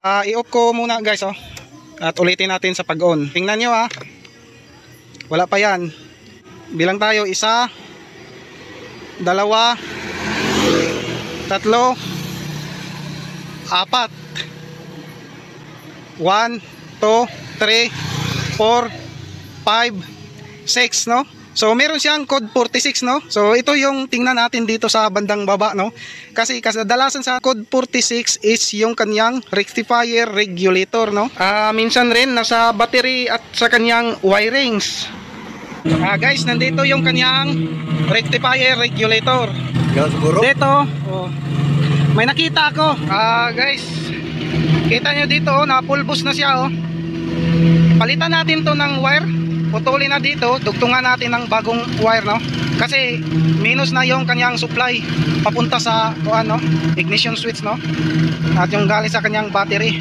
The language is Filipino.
I-off ko muna guys, oh. At ulitin natin sa pag-on. Tingnan nyo, ha. Wala pa yan. Bilang tayo, 1, 2, 3, 4, 5, 6, no? So meron siyang code 46, no? So ito yung tingnan natin dito sa bandang baba, no? Kasi kadalasan sa code 46 is yung kanyang rectifier regulator, no? Minsan rin nasa battery at sa kanyang wirings. Guys, nandito yung kanyang rectifier regulator. Dito, oh, may nakita ako. Guys, kita nyo dito, napulbos na siya, oh. Palitan natin to ng wire. Putulin na dito, dugtungan natin ng bagong wire, no? Kasi minus na yung kanyang supply papunta sa ignition switch, no? At yung galing sa kanyang battery.